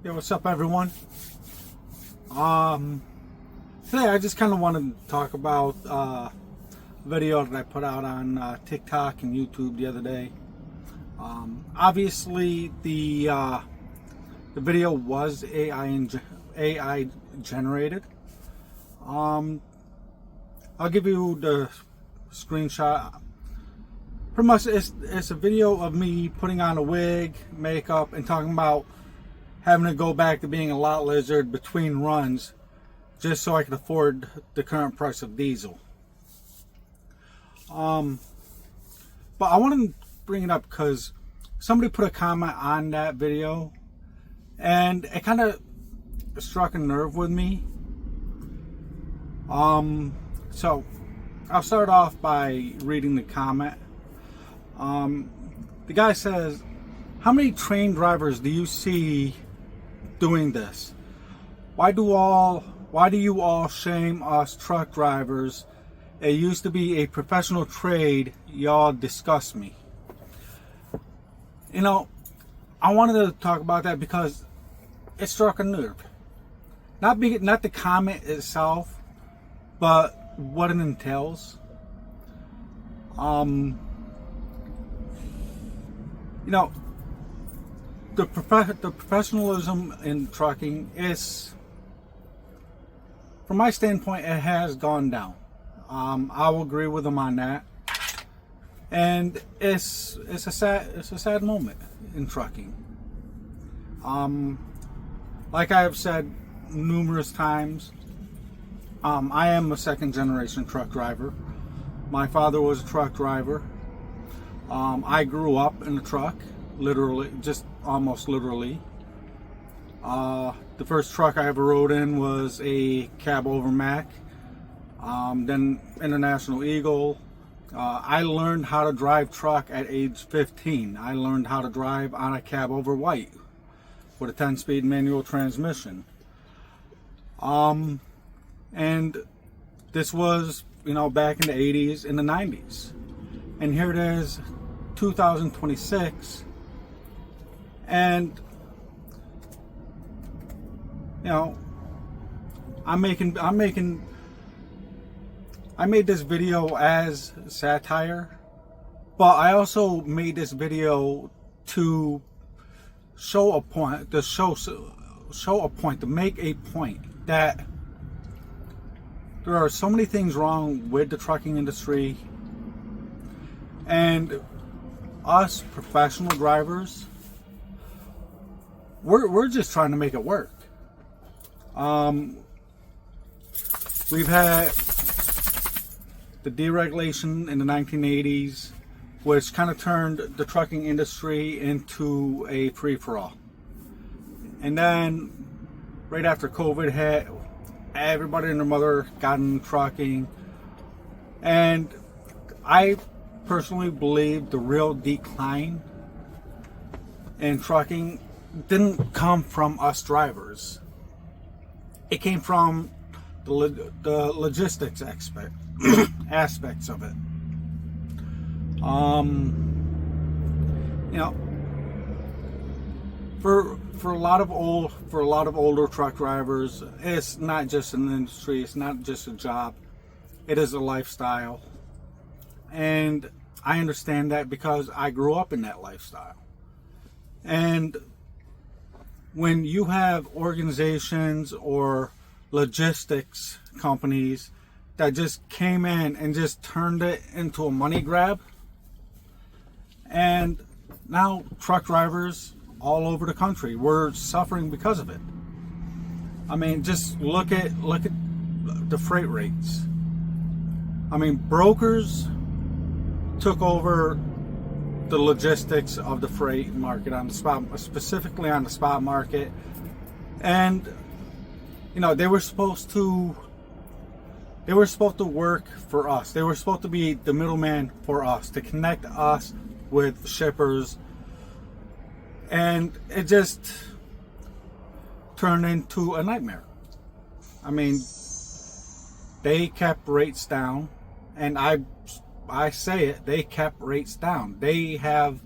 Yo, what's up, everyone? Today I just kind of wanted to talk about a video that I put out on TikTok and YouTube the other day. Obviously, the video was AI generated. I'll give you the screenshot. Pretty much, it's a video of me putting on a wig, makeup, and talking about having to go back to being a lot lizard between runs just so I could afford the current price of diesel. But I want to bring it up because somebody put a comment on that video and it kind of struck a nerve with me. So I'll start off by reading the comment. The guy says, "How many train drivers do you see doing this? Why do you all shame us truck drivers? It used to be a professional trade. Y'all disgust me." You know, I wanted to talk about that because it struck a nerve. Not the comment itself, but what it entails. You know, the professionalism in trucking is, from my standpoint, it has gone down. I will agree with him on that, and it's a sad moment in trucking. Like I have said numerous times, I am a second generation truck driver. My father was a truck driver. I grew up in a truck, literally, just almost literally. The first truck I ever rode in was a cab over Mack, then International Eagle. I learned how to drive truck at age 15. I learned how to drive on a cab over white with a 10-speed manual transmission. And this was, back in the 80s and the 90s. And here it is, 2026, and I made this video as satire, but I also made this video to show a point, to make a point that there are so many things wrong with the trucking industry, and us professional drivers, we're just trying to make it work. We've had the deregulation in the 1980s, which kind of turned the trucking industry into a free-for-all. And then right after COVID hit, everybody and their mother got in trucking, and I personally believe the real decline in trucking didn't come from us drivers. It came from the logistics aspects of it. For a lot of older truck drivers, it's not just an industry. It's not just a job. It is a lifestyle. And I understand that because I grew up in that lifestyle. And when you have organizations or logistics companies that just came in and just turned it into a money grab, and now truck drivers all over the country, we're suffering because of it. I mean, just look at the freight rates. I mean, brokers took over the logistics of the freight market on the spot, specifically on the spot market, and they were supposed to work for us. They were supposed to be the middleman for us, to connect us with shippers, and it just turned into a nightmare. I mean, they kept rates down, and I say it, they kept rates down. They have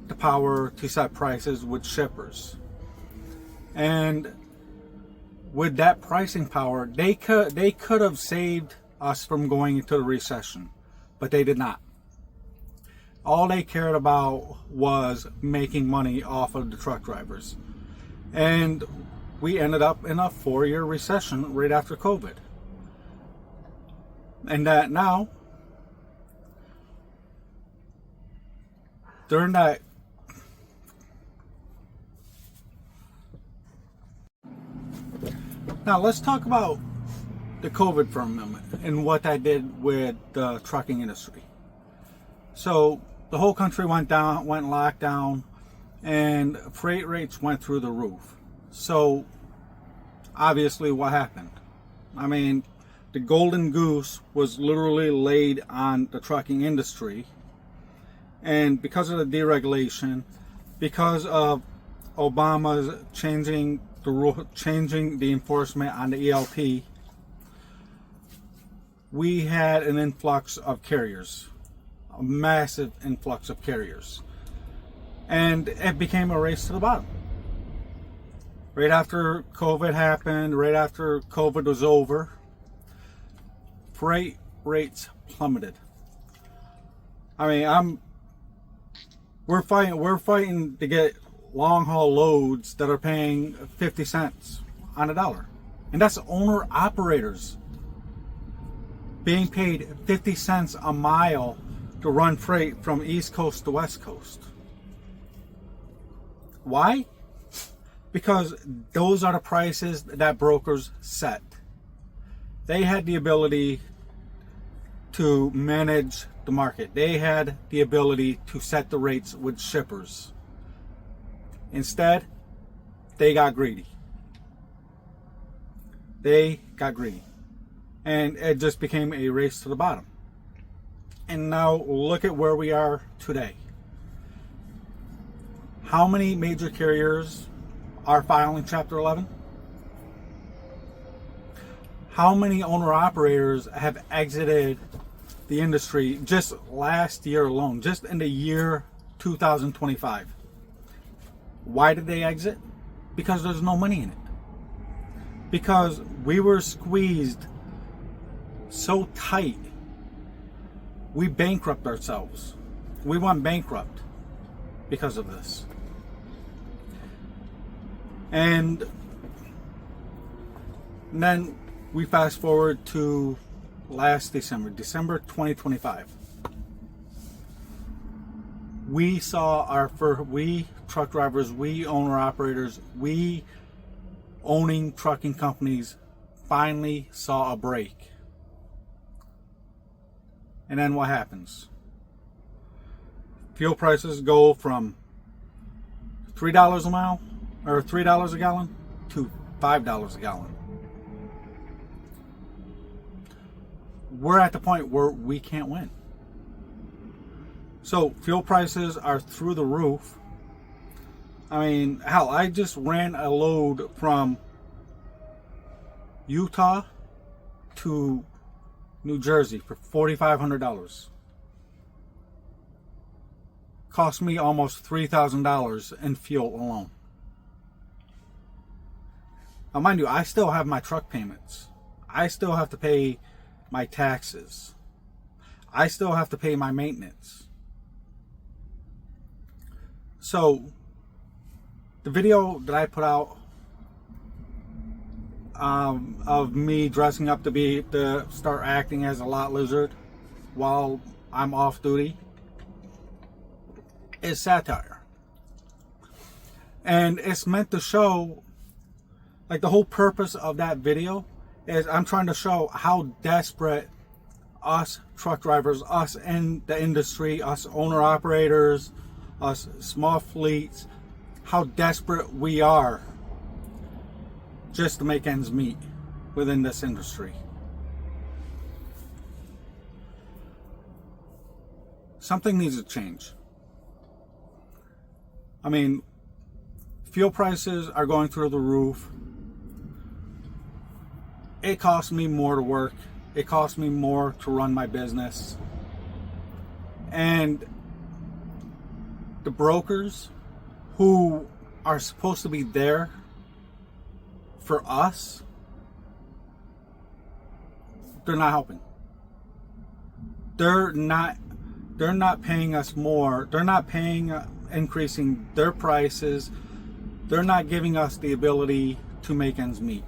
the power to set prices with shippers. And with that pricing power, they could have saved us from going into the recession, but they did not. All they cared about was making money off of the truck drivers. And we ended up in a 4-year recession right after COVID. And that now, during that now let's talk about the COVID for a moment and what that did with the trucking industry. So the whole country went locked down, and freight rates went through the roof. So obviously what happened? I mean, the golden goose was literally laid on the trucking industry. And because of the deregulation, because of Obama's changing the enforcement on the ELP, we had an influx of carriers, a massive influx of carriers. And it became a race to the bottom. Right after COVID happened, right after COVID was over, freight rates plummeted. I mean, we're fighting to get long haul loads that are paying 50 cents on a dollar. And that's owner operators being paid 50 cents a mile to run freight from East Coast to West Coast. Why? Because those are the prices that brokers set. They had the ability to manage the market. They had the ability to set the rates with shippers. Instead, they got greedy. And it just became a race to the bottom. And now look at where we are today. How many major carriers are filing Chapter 11? How many owner-operators have exited the industry just last year alone, just in the year 2025? Why did they exit? Because there's no money in it. Because we were squeezed so tight, we bankrupt ourselves. We went bankrupt because of this. And then we fast forward to last December 2025. We saw we truck drivers, we owner operators, we owning trucking companies finally saw a break. And then what happens? Fuel prices go from $3 a mile or $3 a gallon to $5 a gallon. We're at the point where we can't win. So fuel prices are through the roof. I mean, hell, I just ran a load from Utah to New Jersey for $4,500. Cost me almost $3,000 in fuel alone. Now, mind you, I still have my truck payments. I still have to pay my taxes. I still have to pay my maintenance. So, the video that I put out of me dressing up to start acting as a lot lizard while I'm off duty is satire. And it's meant to show, like, the whole purpose of that video is I'm trying to show how desperate us truck drivers, us in the industry, us owner operators, us small fleets, how desperate we are just to make ends meet within this industry. Something needs to change. I mean, fuel prices are going through the roof. It costs me more to work. It costs me more to run my business. And the brokers who are supposed to be there for us, they're not helping. They're not paying us more. They're not increasing their prices. They're not giving us the ability to make ends meet.